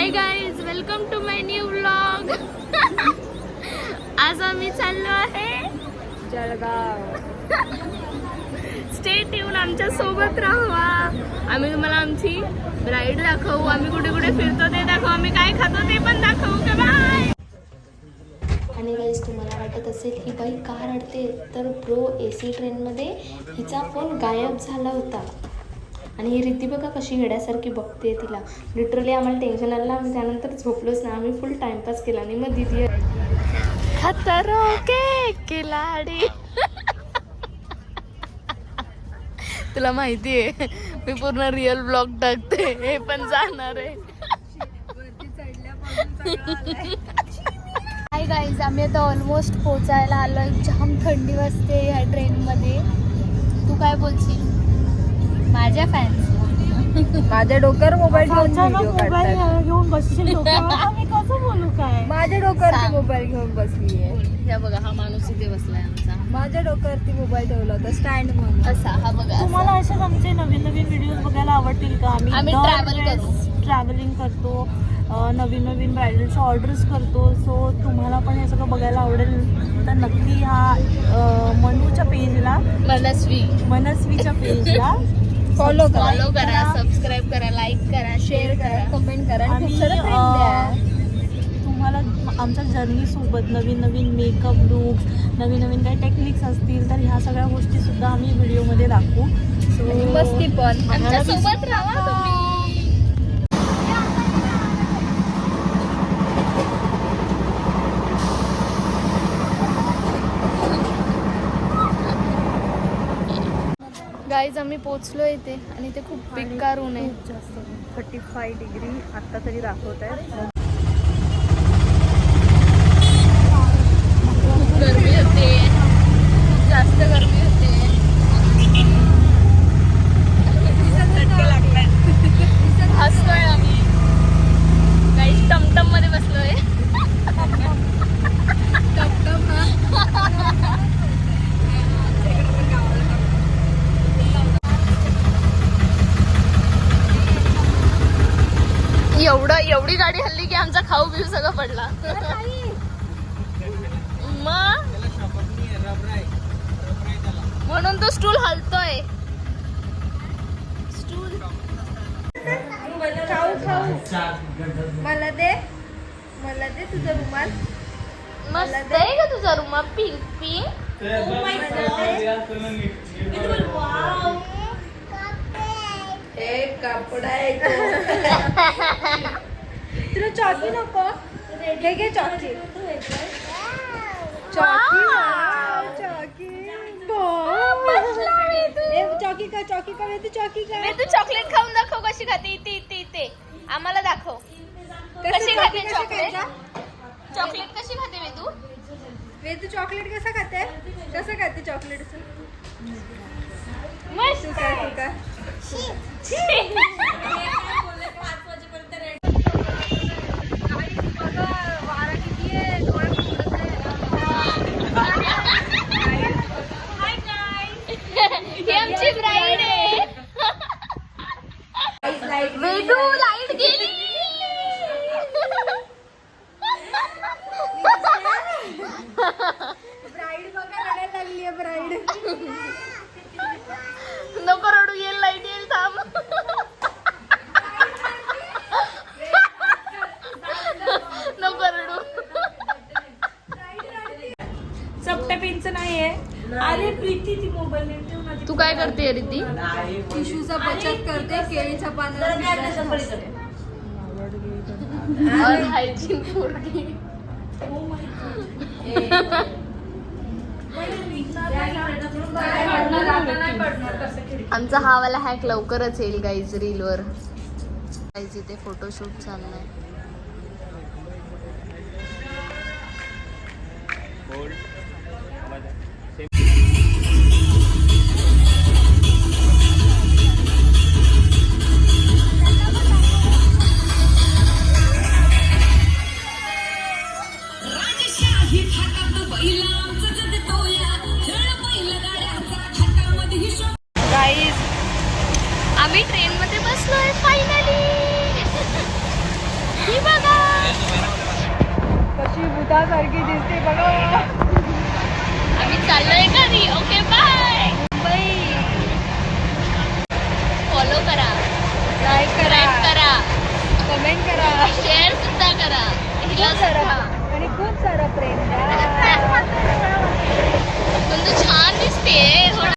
High guys, welcome to my new vlog. आज आम्ही चाललो आहे जळगाव. स्टे ट्यून, आमच्या सोबत राहा. आम्ही तुम्हाला आमची राईड दाखवू, आम्ही कुठे कुठे फिरतो ते दाखवू, आम्ही काय खातो ते पण दाखवू. का बाय. आणि गाईज, तुम्हाला वाटत असेल ही बाई का रडते, तर ब्रो AC ट्रेनमध्ये हिचा फोन गायब झाला होता. आणि ही रिद्धी बघा कशी वेड्यासारखी बघते तिला. लिटरली आम्हाला टेन्शन आलं, आम्ही त्यानंतर झोपलोच ना. आम्ही फुल टाइमपास केला. आणि मग दिदी खतरो के खिलाडी. तुला माहिती आहे मी पूर्ण रिअल ब्लॉग टाकते, हे पण जाणार आहे. हाय गाईज, आम्ही आता ऑलमोस्ट पोचायला आलोय. जाम थंडी वाजते ह्या ट्रेनमध्ये. तू काय बोलशील? माझ्या फॅन्स माझ्या डोक्यावर मोबाईल घेऊन बसशील डोक्यावर. मी कसं बोलू काय? माझ्या डोक्यावरती मोबाईल घेऊन बसलीये. हे बघा, हा माणूस इथे बसलाय आमचा. माझ्या डोक्यावरती मोबाईल ठेवला होता स्टँड म्हणून. असा हा बघा. तुम्हाला असेच आमचे नवीन नवीन व्हिडिओज बघायला आवडतील का? आम्ही ट्रॅव्हलिंग करतो, नवीन नवीन ब्रायडलच्या ऑर्डर्स करतो. सो तुम्हाला पण हे सगळं बघायला आवडेल तर नक्की ह्या मनूच्या पेजला, मनस्वीच्या पेजला फॉलो करा, सबस्क्राईब करा, लाईक करा, शेअर करा, कमेंट करा आणि खूप सारं आणि friend द्या. तुम्हाला आमच्या जर्नीसोबत नवीन नवीन मेकअप लुक्स, नवीन नवीन काही टेक्निक्स असतील तर ह्या सगळ्या गोष्टी सुद्धा आम्ही व्हिडिओमध्ये दाखवू. आणि मस्ती पण आमच्या सोबत राहा तुम्ही. गाईज, आम्ही पोचलो इथे आणि ते खूप बेकार ऊन आहे. जास्त 35 डिग्री आत्ता तरी दाखवत आहे. खूप गरमी होते, खूप जास्त गरमी होते. हसतोय आम्ही. गाईज, टमटम मध्ये बसलोय. एवढी गाडी हल्ली की आमचा खाऊ बिऊ सगळं पडला. मग म्हणून तो स्टूल हलतोय. स्टूल खाऊ मला दे तुझा रुमाल. मस्त आहे का तुझा रुमाल? Pink pink. एक कपडा आहे तुला चॉकी नको? हे घे चॉकी. चॉकी का तू चॉकलेट खाऊन दाखव कशी खाते. ते आम्हाला दाखव कशी खाते चॉकलेट. चॉकलेट कशी खाते तू चॉकलेट कसं खाते चॉकलेट? मस्त. ही आमची ब्राईड आहे. वेदू, लाईट गेली. ब्राईड बघा रडायला लागली आहे. ब्राईड नको रडू, येईल लाईट येईल, थांब. नको रडू. चपट्या पेनचं नाहीये. अरे प्रीती, ती मोबाईल ठेव ना. तू काय करते रिद्धी? टिश्यूचा बचत करते, केळीच्या पानाचा. हायजीन पोरगी. आमचा हा वाला हॅक लवकरच येईल गाईज रीलवर. गाईज, इथे फोटोशूट चाललाय. आम्ही ट्रेन मध्ये बसलोय फायनली. ही भूतासारखी दिसते बघा. आम्ही चाललोय घरी. Okay bye. फॉलो करा, लाईक सबस्क्राईब करा, कमेंट करा, शेअर सुद्धा करा. हिला खूप सारा सुद्धा. आणि खूप सारा प्रेम द्या. पण तू छान दिसते.